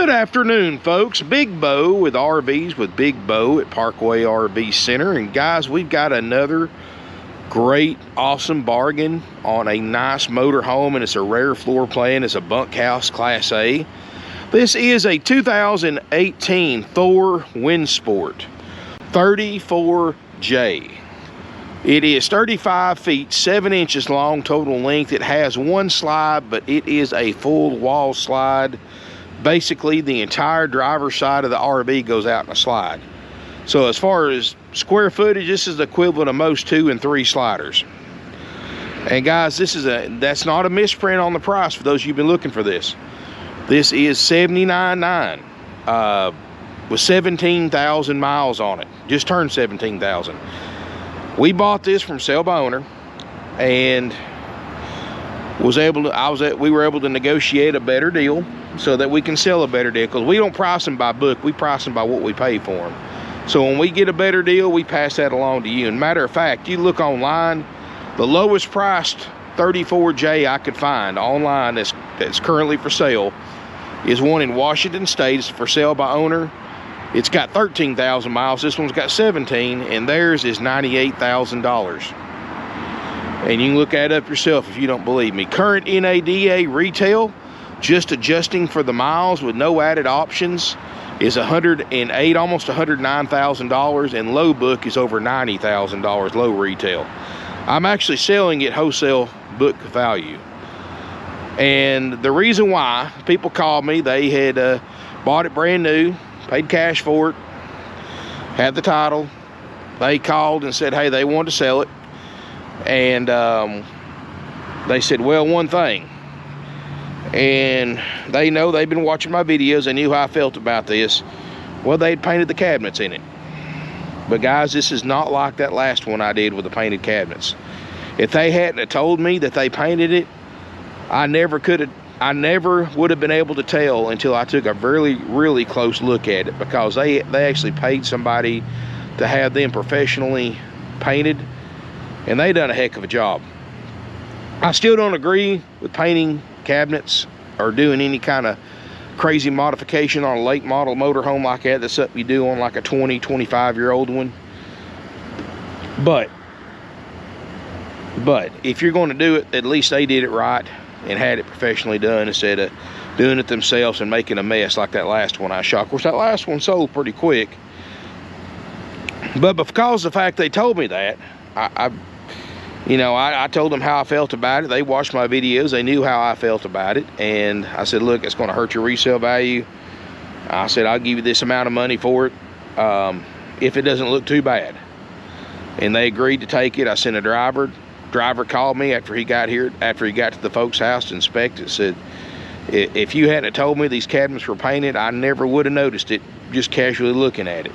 Good afternoon, folks. Big Bo with RVs with Big Bo at Parkway RV Center. And guys, we've got another great, awesome bargain on a nice motor home, and it's a rare floor plan. It's a bunkhouse Class A. This is a 2018 Thor Windsport 34J. It is 35 feet, 7 inches long total length. It has one slide, but it is a full wall slide. Basically, the entire driver's side of the RV goes out in a slide. So as far as square footage, this is the equivalent of most 2 and 3 sliders. And guys, that's not a misprint on the price for those of you who've been looking for this. This is $79,900 with 17,000 miles on it. Just turned 17,000. We bought this from sale by owner, and we were able to negotiate a better deal so that we can sell a better deal, because we don't price them by book, we price them by what we pay for them. So when we get a better deal, we pass that along to you. And matter of fact, you look online, the lowest priced 34J I could find online that's currently for sale is one in Washington State. It's for sale by owner. It's got 13,000 miles. This one's got 17, and theirs is $98,000. And you can look that up yourself if you don't believe me. Current NADA retail, just adjusting for the miles with no added options, is $108,000, almost $109,000, and low book is over $90,000 low retail. I'm actually selling it wholesale book value. And the reason why, people called me, they had bought it brand new, paid cash for it, had the title. They called and said, hey, they wanted to sell it. And they said, well, one thing. And they know, they've been watching my videos, they knew how I felt about this. Well, they'd painted the cabinets in it. But guys, this is not like that last one I did with the painted cabinets. If they hadn't have told me that they painted it, I never would have been able to tell until I took a really close look at it, because they actually paid somebody to have them professionally painted, and they done a heck of a job. I still don't agree with painting cabinets or doing any kind of crazy modification on a late model motorhome like that. That's something you do on like a 25-year-old one. But if you're going to do it, at least they did it right and had it professionally done, instead of doing it themselves and making a mess like that last one I shot. Of course, that last one sold pretty quick. But because of the fact they told me that, I told them how I felt about it. They watched my videos. They knew how I felt about it. And I said, look, it's going to hurt your resale value. I said, I'll give you this amount of money for it if it doesn't look too bad. And they agreed to take it. I sent a driver. Driver called me after he got here, after he got to the folks' house to inspect it, said, if you hadn't told me these cabinets were painted, I never would have noticed it just casually looking at it.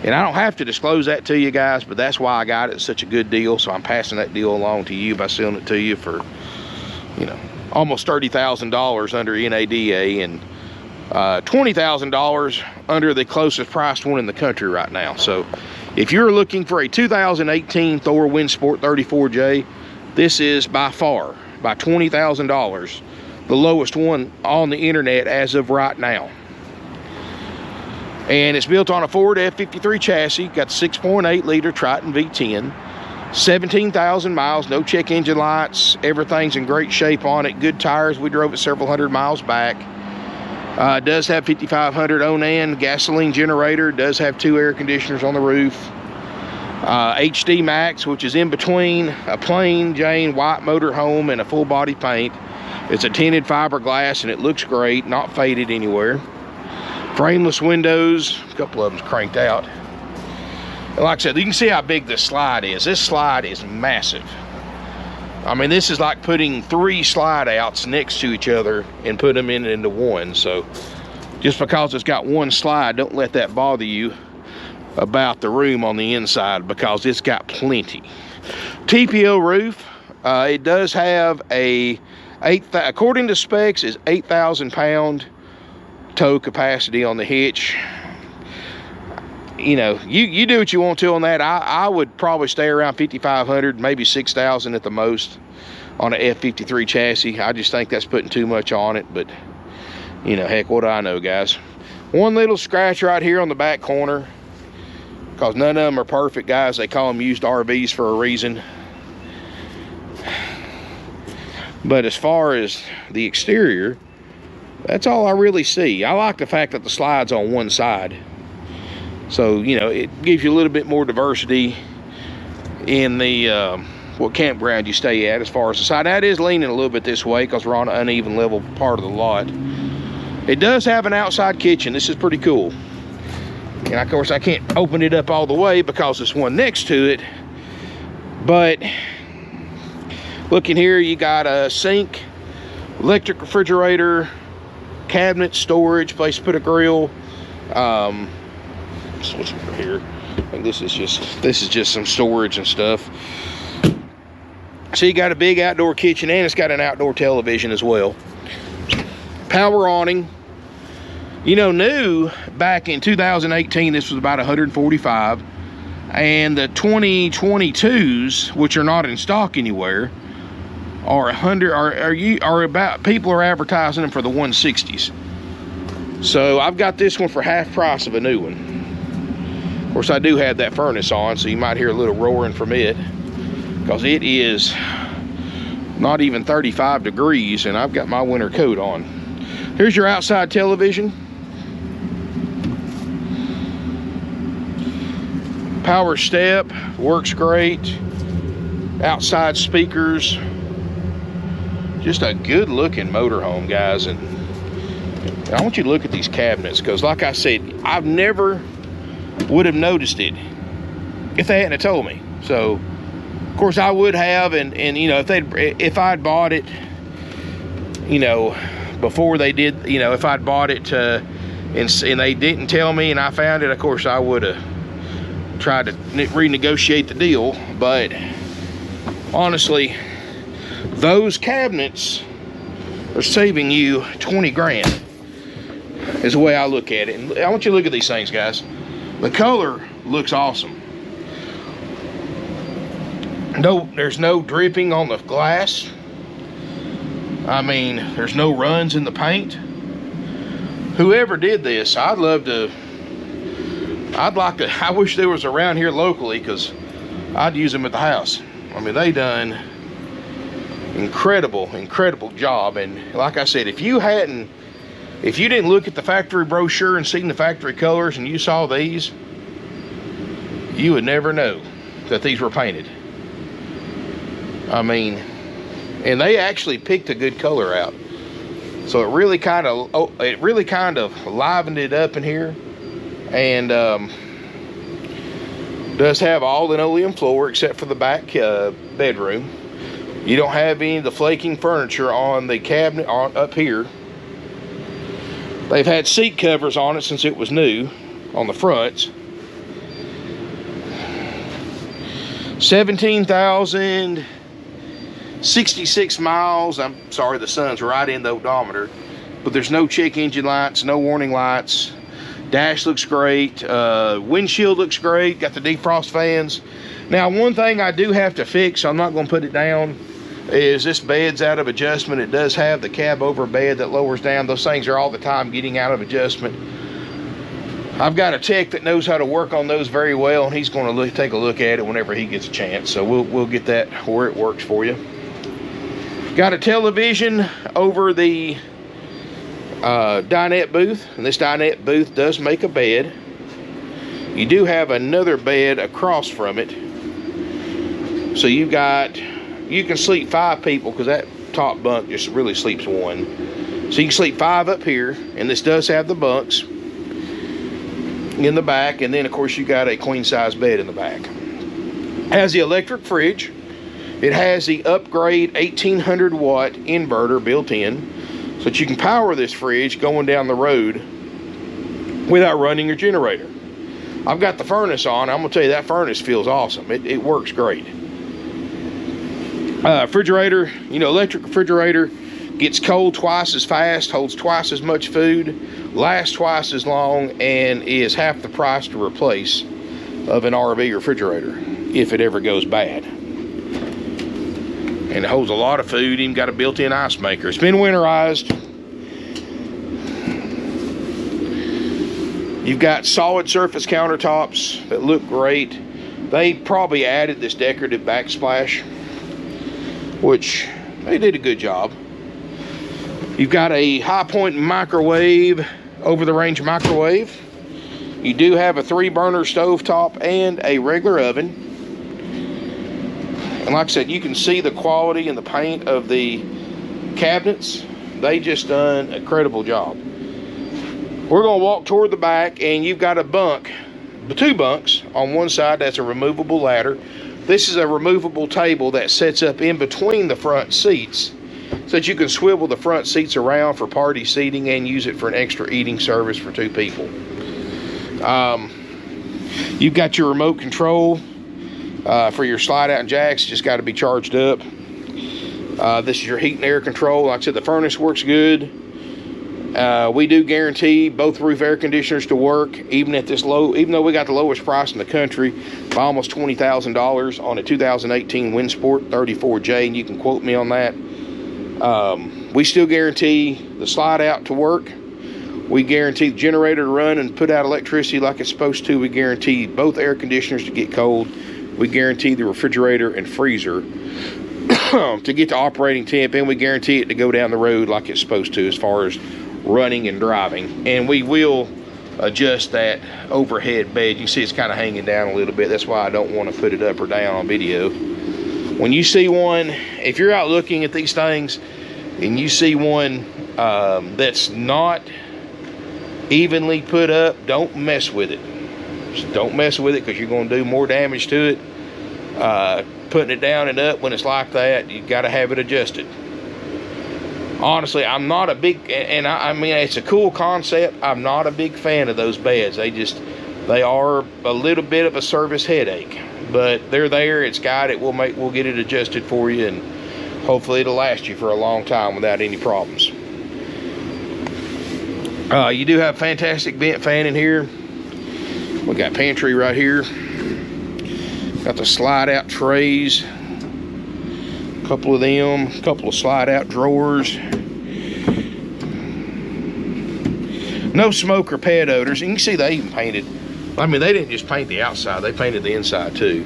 And I don't have to disclose that to you guys, but that's why I got it. It's such a good deal, so I'm passing that deal along to you by selling it to you for, almost $30,000 under NADA and $20,000 under the closest priced one in the country right now. So if you're looking for a 2018 Thor Windsport 34J, this is by far, by $20,000, the lowest one on the internet as of right now. And it's built on a Ford F53 chassis, got 6.8 liter Triton V10, 17,000 miles, no check engine lights, everything's in great shape on it, good tires. We drove it several hundred miles back. Does have 5,500 Onan gasoline generator, does have 2 air conditioners on the roof. HD Max, which is in between a plain Jane white motor home and a full body paint. It's a tinted fiberglass and it looks great, not faded anywhere. Frameless windows, a couple of them's cranked out. And like I said, you can see how big this slide is. This slide is massive. I mean, this is like putting 3 slide outs next to each other and put them into one. So just because it's got one slide, don't let that bother you about the room on the inside, because it's got plenty. TPO roof. It does have according to specs, is 8,000 pound tow capacity on the hitch. You do what you want to on that. I would probably stay around 5,500, maybe 6,000 at the most on an F53 chassis. I just think that's putting too much on it. But You know, heck, what do I know, guys? One little scratch right here on the back corner, because none of them are perfect, guys. They call them used RVs for a reason. But as far as the exterior, that's all I really see. I like the fact that the slide's on one side. So, you know, it gives you a little bit more diversity in the what campground you stay at as far as the side. That is leaning a little bit this way because we're on an uneven level part of the lot. It does have an outside kitchen. This is pretty cool. And of course I can't open it up all the way because there's one next to it. But looking here, you got a sink, electric refrigerator, cabinet, storage, place to put a grill. Switch over here. I think this is just some storage and stuff. So you got a big outdoor kitchen, and it's got an outdoor television as well. Power awning. You know, new back in 2018, this was about $145, and the 2022s, which are not in stock anywhere, are people are advertising them for the 160s. So I've got this one for half price of a new one. Of course, I do have that furnace on, so you might hear a little roaring from it, because it is not even 35 degrees, and I've got my winter coat on. Here's your outside television. Power step, works great. Outside speakers. Just a good looking motorhome, guys. And I want you to look at these cabinets, because like I said, I've never would have noticed it if they hadn't have told me. So of course I would have, and you know, if I'd bought it, you know, before they did, you know, if I'd bought it and they didn't tell me and I found it, of course I would have tried to renegotiate the deal. But honestly, those cabinets are saving you 20 grand is the way I look at it. And I want you to look at these things, guys. The color looks awesome. No, there's no dripping on the glass. I mean, there's no runs in the paint. Whoever did this, I wish there was around here locally, because I'd use them at the house. I mean, they done incredible job. And like I said, if you didn't look at the factory brochure and seen the factory colors and you saw these, you would never know that these were painted. I mean, and they actually picked a good color out. So it really kind of livened it up in here. And does have all linoleum floor except for the back bedroom. You don't have any of the flaking furniture on the cabinet up here. They've had seat covers on it since it was new on the fronts. 17,066 miles. I'm sorry, the sun's right in the odometer, but there's no check engine lights, no warning lights. Dash looks great. Windshield looks great. Got the defrost fans. Now, one thing I do have to fix, I'm not going to put it down, is this bed's out of adjustment. It does have the cab over bed that lowers down. Those things are all the time getting out of adjustment. I've got a tech that knows how to work on those very well, and he's going to take a look at it whenever he gets a chance. So we'll get that where it works for you. Got a television over the dinette booth, and this dinette booth does make a bed. You do have another bed across from it, so you can sleep 5 people, because that top bunk just really sleeps 1. So you can sleep 5 up here, and this does have the bunks in the back, and then of course you got a queen size bed in the back. Has the electric fridge. It has the upgrade 1800 watt inverter built in, so that you can power this fridge going down the road without running your generator. I've got the furnace on. I'm gonna tell you, that furnace feels awesome. It works great. Refrigerator, you know, electric refrigerator, gets cold twice as fast, holds twice as much food, lasts twice as long, and is half the price to replace of an RV refrigerator if it ever goes bad. And it holds a lot of food. Even got a built-in ice maker. It's been winterized. You've got solid surface countertops that look great. They probably added this decorative backsplash, which they did a good job. You've got a high point microwave, over the range microwave. You do have a 3-burner stovetop and a regular oven. And like I said, you can see the quality and the paint of the cabinets. They just done a credible job. We're gonna walk toward the back, and you've got a bunk, the 2 bunks on one side. That's a removable ladder. This is a removable table that sets up in between the front seats, so that you can swivel the front seats around for party seating and use it for an extra eating service for 2 people. You've got your remote control for your slide out jacks. Just got to be charged up. This is your heat and air control. Like I said, the furnace works good. We do guarantee both roof air conditioners to work, even at this low. Even though we got the lowest price in the country, by almost $20,000 on a 2018 Windsport 34J, and you can quote me on that. We still guarantee the slide out to work. We guarantee the generator to run and put out electricity like it's supposed to. We guarantee both air conditioners to get cold. We guarantee the refrigerator and freezer to get to operating temp, and we guarantee it to go down the road like it's supposed to as far as running and driving. And we will adjust that overhead bed. You can see it's kind of hanging down a little bit. That's why I don't want to put it up or down on video. When you see one, if you're out looking at these things and you see one that's not evenly put up, don't mess with it. Just don't mess with it, because you're going to do more damage to it. Putting it down and up when it's like that, you got to have it adjusted. Honestly, I'm not a big, and I mean, it's a cool concept. I'm not a big fan of those beds. They are a little bit of a service headache, but they're there. It's got it. We'll get it adjusted for you, and hopefully it'll last you for a long time without any problems. You do have fantastic vent fan in here. We got pantry right here. Got the slide out trays. A couple of them. A couple of slide out drawers. No smoke or pet odors. And you can see they even painted. I mean, they didn't just paint the outside. They painted the inside too.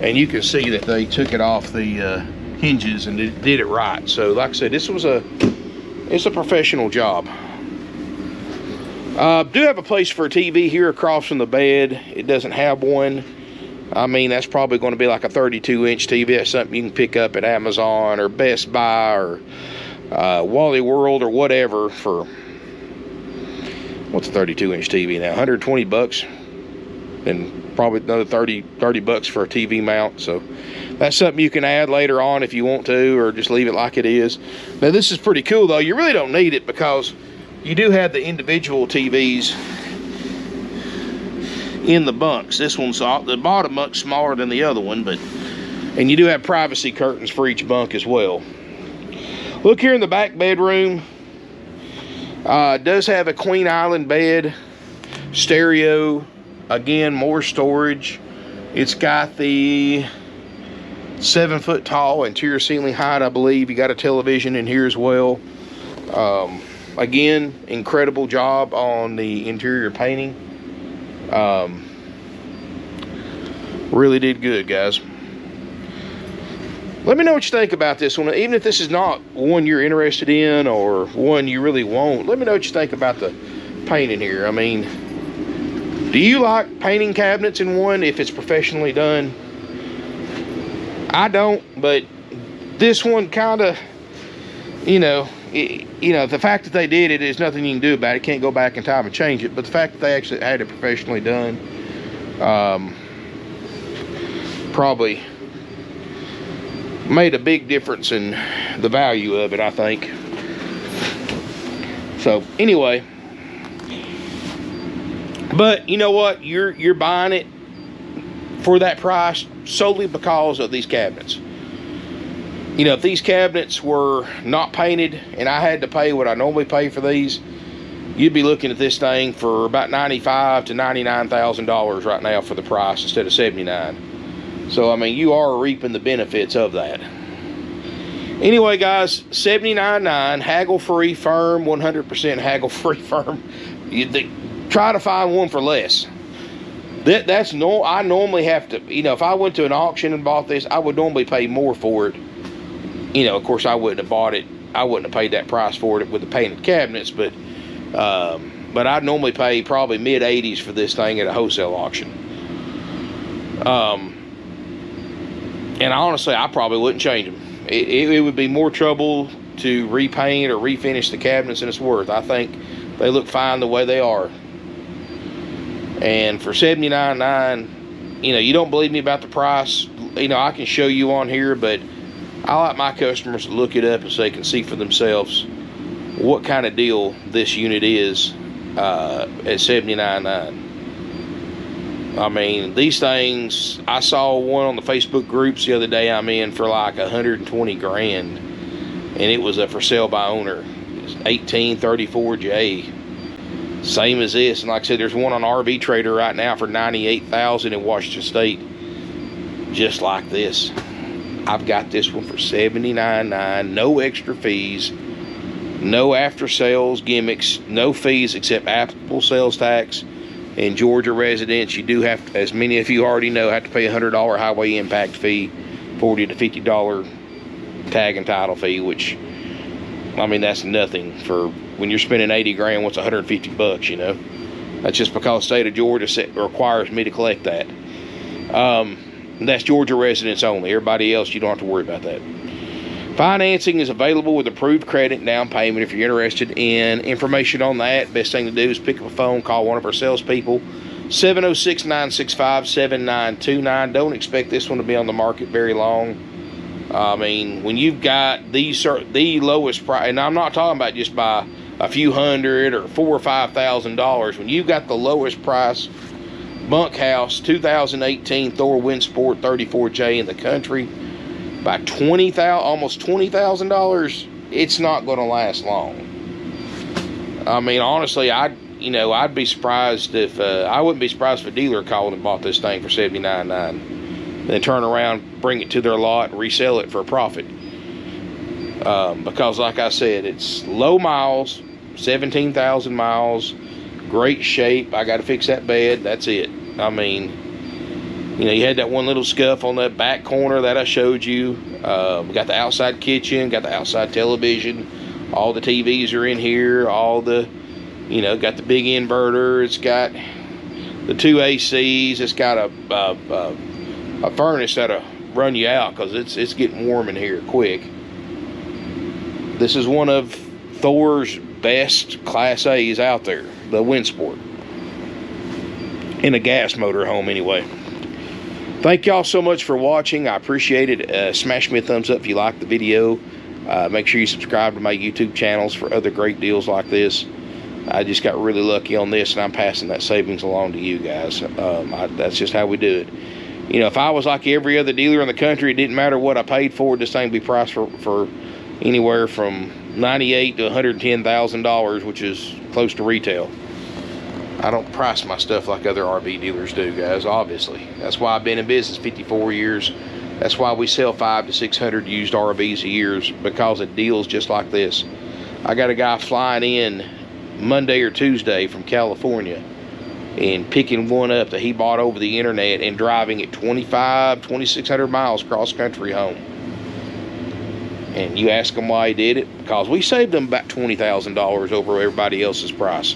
And you can see that they took it off the hinges and did it right. So like I said, it's a professional job. Do have a place for a TV here across from the bed. It doesn't have one. I mean, that's probably going to be like a 32-inch TV. That's something you can pick up at Amazon or Best Buy or Wally World or whatever for, what's a 32-inch TV now? 120 bucks. And probably another 30 bucks for a TV mount. So that's something you can add later on if you want to, or just leave it like it is. Now this is pretty cool though. You really don't need it, because you do have the individual TVs in the bunks. This one's the bottom bunk's smaller than the other one, and you do have privacy curtains for each bunk as well. Look here in the back bedroom. It does have a queen island bed, stereo, again more storage. It's got the 7-foot tall interior ceiling height, I believe. You got a television in here as well. Again, incredible job on the interior painting. Really did good, guys. Let me know what you think about this one. Even if this is not one you're interested in or one you really want, let me know what you think about the painting here. I mean, do you like painting cabinets in one if it's professionally done? I don't, but this one kind of, the fact that they did it is nothing you can do about it. Can't go back in time and change it. But the fact that they actually had it professionally done, probably made a big difference in the value of it, I think. So anyway, but you know what? You're buying it for that price solely because of these cabinets. If these cabinets were not painted and I had to pay what I normally pay for these, you'd be looking at this thing for about $95,000 to $99,000 right now for the price instead of $79,000. So I mean, you are reaping the benefits of that. Anyway, guys, $79,900, haggle free, firm, 100% haggle free, firm. try to find one for less. That's no. I normally have to, you know, if I went to an auction and bought this, I would normally pay more for it. You know, of course, I wouldn't have bought it. I wouldn't have paid that price for it with the painted cabinets, but I'd normally pay probably mid-80s for this thing at a wholesale auction. And honestly, I probably wouldn't change them. It would be more trouble to repaint or refinish the cabinets than it's worth. I think they look fine the way they are. And for $79.9, you know, you don't believe me about the price, you know, I can show you on here, but I like my customers to look it up so they can see for themselves what kind of deal this unit is at $79.9. I mean, these things, I saw one on the Facebook groups the other day I'm in for like 120 grand, and it was a for sale by owner. It's 1834J. Same as this, and like I said, there's one on RV Trader right now for $98,000 in Washington State, just like this. I've got this one for $79.9, no extra fees, no after sales gimmicks, no fees except applicable sales tax. In Georgia residents, you do have to, as many of you already know, have to pay a $100 highway impact fee, $40 to $50 tag and title fee, which, I mean, that's nothing for when you're spending 80 grand. What's 150 bucks, you know? That's just because the state of Georgia requires me to collect that. That's Georgia residents only. Everybody else, you don't have to worry about that. Financing is available with approved credit and down payment. If you're interested in information on that, best thing to do is pick up a phone, call one of our salespeople, 706-965-7929. Don't expect this one to be on the market very long. I mean, when you've got the lowest price, and I'm not talking about just by a few hundred or $4,000 or $5,000. When you've got the lowest price bunkhouse 2018 Thor Windsport 34J in the country by almost $20,000, it's not going to last long. I mean, honestly, I'd be surprised if I wouldn't be surprised if a dealer called and bought this thing for $79.9, then turn around, bring it to their lot, and resell it for a profit. Because, like I said, it's low miles, 17,000 miles, great shape. I got to fix that bed. That's it. I mean, you know, you had that one little scuff on that back corner that I showed you. We got the outside kitchen, got the outside television. All the TVs are in here. All the, you know, got the big inverter. It's got the 2 ACs. It's got a furnace that'll run you out because it's getting warm in here quick. This is one of Thor's best Class A's out there, the Windsport. In a gas motor home anyway. Thank y'all so much for watching. I appreciate it. Smash me a thumbs up if you like the video. Make sure you subscribe to my YouTube channels for other great deals like this. I just got really lucky on this, and I'm passing that savings along to you guys. That's just how we do it. You know, if I was like every other dealer in the country, it didn't matter what I paid for it. This thing would be priced for anywhere from $98,000 to $110,000, which is close to retail. I don't price my stuff like other RV dealers do, guys, obviously. That's why I've been in business 54 years. That's why we sell 500 to 600 used RVs a year, because of deals just like this. I got a guy flying in Monday or Tuesday from California and picking one up that he bought over the internet and driving it 2,600 miles cross country home. And you ask him why he did it, because we saved him about $20,000 over everybody else's price.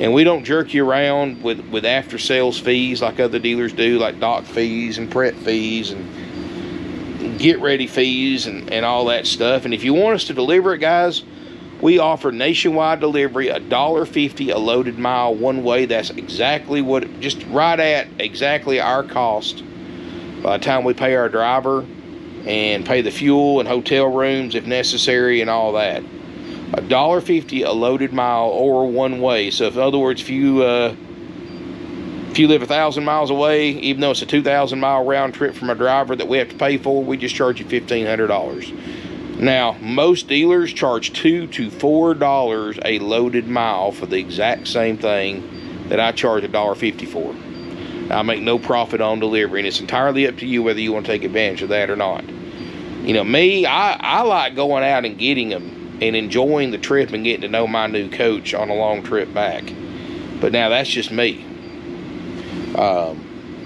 And we don't jerk you around with after sales fees like other dealers do, like dock fees and prep fees and get ready fees and all that stuff. And if you want us to deliver it, guys, we offer nationwide delivery, $1.50 a loaded mile one way. That's exactly what, just right at exactly our cost by the time we pay our driver and pay the fuel and hotel rooms if necessary and all that. $1.50 a loaded mile or one way. So, in other words, if you live 1,000 miles away, even though it's a 2,000 mile round trip from a driver that we have to pay for, we just charge you $1,500. Now, most dealers charge $2 to $4 a loaded mile for the exact same thing that I charge $1.50 for. I make no profit on delivery, and it's entirely up to you whether you want to take advantage of that or not. You know, me, I like going out and getting them and enjoying the trip and getting to know my new coach on a long trip back. But now that's just me. A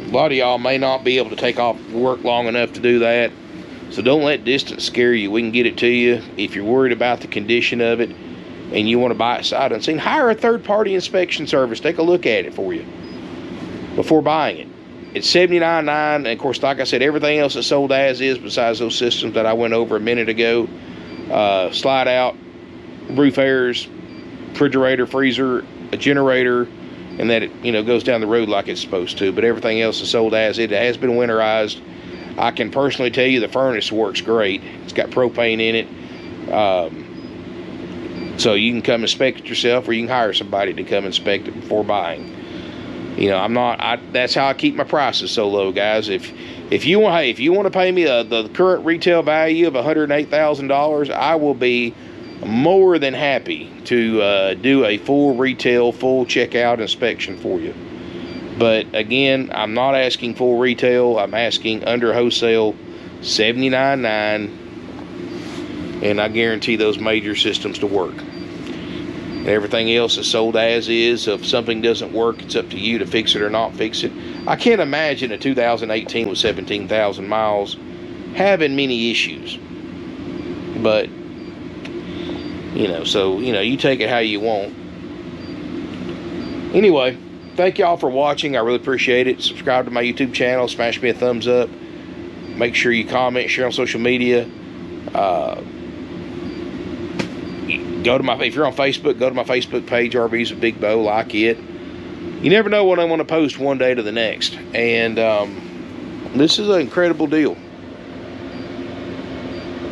lot of y'all may not be able to take off work long enough to do that. So don't let distance scare you. We can get it to you. If you're worried about the condition of it and you want to buy it sight unseen, hire a third-party inspection service. Take a look at it for you before buying it. It's $79.9, and of course, like I said, everything else is sold as is besides those systems that I went over a minute ago. Slide out, roof airs, refrigerator, freezer, a generator, and that it, you know, goes down the road like it's supposed to. But everything else is sold as it has been winterized. I can personally tell you the furnace works great. It's got propane in it. So you can come inspect it yourself, or you can hire somebody to come inspect it before buying. You know, that's how I keep my prices so low, guys. If you want to pay me the current retail value of $108,000, I will be more than happy to do a full retail, full checkout inspection for you. But again, I'm not asking full retail. I'm asking under wholesale, $79.9, and I guarantee those major systems to work. Everything else is sold as is. So if something doesn't work, it's up to you to fix it or not fix it. I can't imagine a 2018 with 17,000 miles having many issues. But, you know, so, you know, you take it how you want. Anyway, thank y'all for watching. I really appreciate it. Subscribe to my YouTube channel. Smash me a thumbs up. Make sure you comment, share on social media. If you're on Facebook, go to my Facebook page, RVs with Big Bo, like it. You never know what I'm going to post one day to the next. And this is an incredible deal.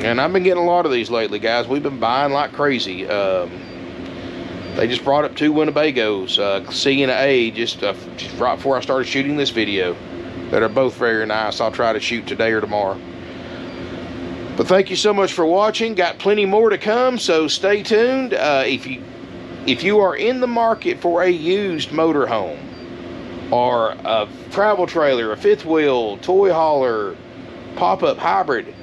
And I've been getting a lot of these lately, guys. We've been buying like crazy. They just brought up 2 Winnebagos, C and A, just right before I started shooting this video, that are both very nice. I'll try to shoot today or tomorrow. But thank you so much for watching. Got plenty more to come, so stay tuned. If you are in the market for a used motorhome, or a travel trailer, a fifth wheel, toy hauler, pop-up hybrid,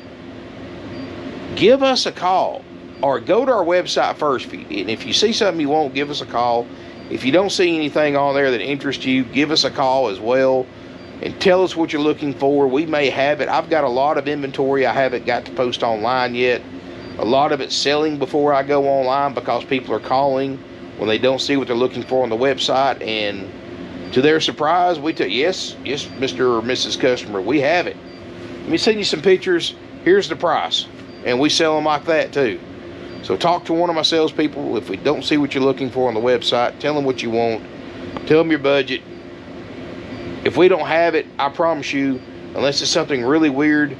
give us a call, or go to our website first. And if you see something you want, give us a call. If you don't see anything on there that interests you, give us a call as well. And tell us what you're looking for. We may have it. I've got a lot of inventory I haven't got to post online yet. A lot of it's selling before I go online because people are calling when they don't see what they're looking for on the website. And to their surprise, we tell yes, Mr. or Mrs. Customer, we have it. Let me send you some pictures. Here's the price. And we sell them like that too. So talk to one of my salespeople. If we don't see what you're looking for on the website, tell them what you want. Tell them your budget. If we don't have it, I promise you, unless it's something really weird,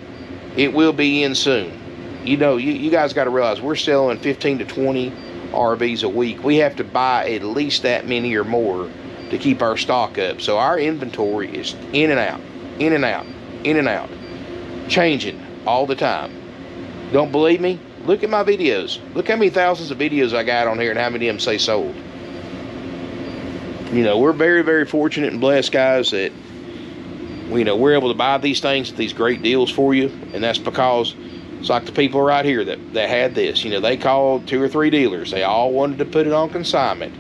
it will be in soon. You know, you guys got to realize we're selling 15 to 20 RVs a week. We have to buy at least that many or more to keep our stock up. So our inventory is in and out, in and out, in and out, changing all the time. Don't believe me? Look at my videos. Look how many thousands of videos I got on here and how many of them say sold. You know, we're very, very fortunate and blessed, guys, that, you know, we're able to buy these things at these great deals for you. And that's because it's like the people right here that had this. You know, they called 2 or 3 dealers. They all wanted to put it on consignment.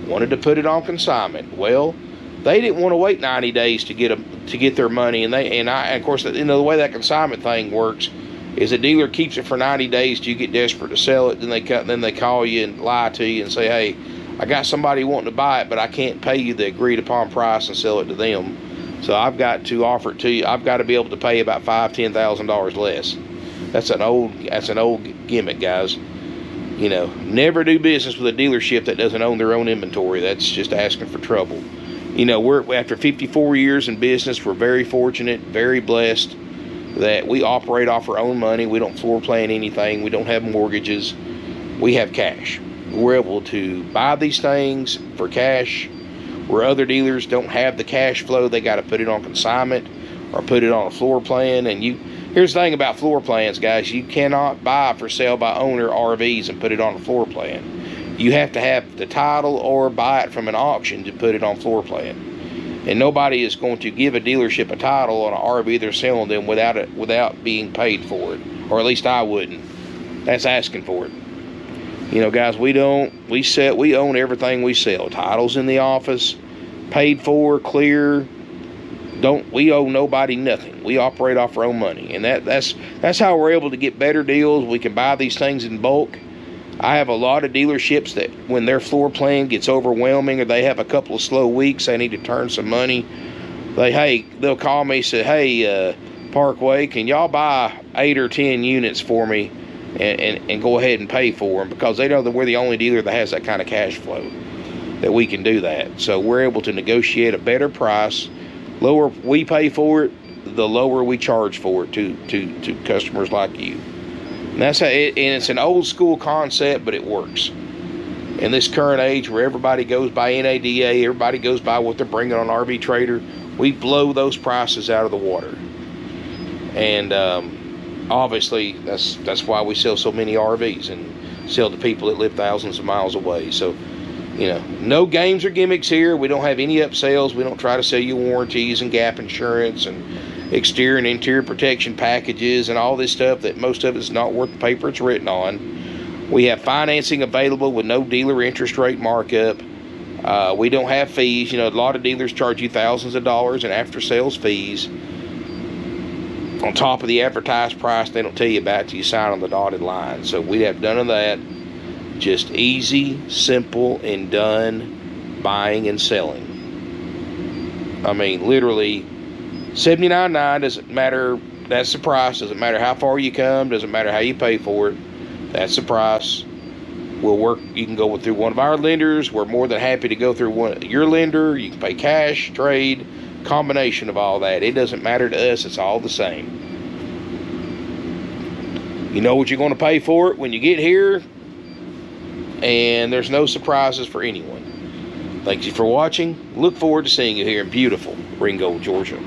Well, they didn't want to wait 90 days to get their money. And of course, you know, the way that consignment thing works is the dealer keeps it for 90 days till you get desperate to sell it. Then they call you and lie to you and say, hey, I got somebody wanting to buy it, but I can't pay you the agreed upon price and sell it to them. So I've got to offer it to you. I've got to be able to pay about $5,000-$10,000 less. That's an old gimmick, guys. You know, never do business with a dealership that doesn't own their own inventory. That's just asking for trouble. You know, we're after 54 years in business, we're very fortunate, very blessed that we operate off our own money. We don't floor plan anything. We don't have mortgages. We have cash. We're able to buy these things for cash, where other dealers don't have the cash flow. They got to put it on consignment or put it on a floor plan. And here's the thing about floor plans, guys. You cannot buy for sale by owner RVs and put it on a floor plan. You have to have the title or buy it from an auction to put it on floor plan. And nobody is going to give a dealership a title on an RV they're selling them without being paid for it. Or at least I wouldn't. That's asking for it. You know, guys, we own everything we sell. Titles in the office, paid for, clear. We owe nobody nothing. We operate off our own money, and that's how we're able to get better deals. We can buy these things in bulk. I have a lot of dealerships that when their floor plan gets overwhelming or they have a couple of slow weeks, they need to turn some money. They'll call me and say, hey, Parkway, can y'all buy 8 or 10 units for me and go ahead and pay for them, because they know that we're the only dealer that has that kind of cash flow that we can do that. So we're able to negotiate a better price. Lower we pay for it, the lower we charge for it to customers like you. And that's how and it's an old school concept, but it works. In this current age where everybody goes by NADA, everybody goes by what they're bringing on RV Trader, we blow those prices out of the water. And obviously that's why we sell so many RVs and sell to people that live thousands of miles away. So, you know, no games or gimmicks here. We don't have any upsells. We don't try to sell you warranties and gap insurance and exterior and interior protection packages and all this stuff that most of it's not worth the paper it's written on. We have financing available with no dealer interest rate markup. We don't have fees. You know, a lot of dealers charge you thousands of dollars in after sales fees on top of the advertised price they don't tell you about till you sign on the dotted line. So we have none of that. Just easy, simple, and done buying and selling. I mean, literally, $79.9 doesn't matter. That's the price. Doesn't matter how far you come. Doesn't matter how you pay for it. That's the price. We'll work. You can go through one of our lenders. We're more than happy to go through your lender. You can pay cash, trade, combination of all that. It doesn't matter to us. It's all the same. You know what you're going to pay for it when you get here, and there's no surprises for anyone. Thank you for watching. Look forward to seeing you here in beautiful Ringo, Georgia.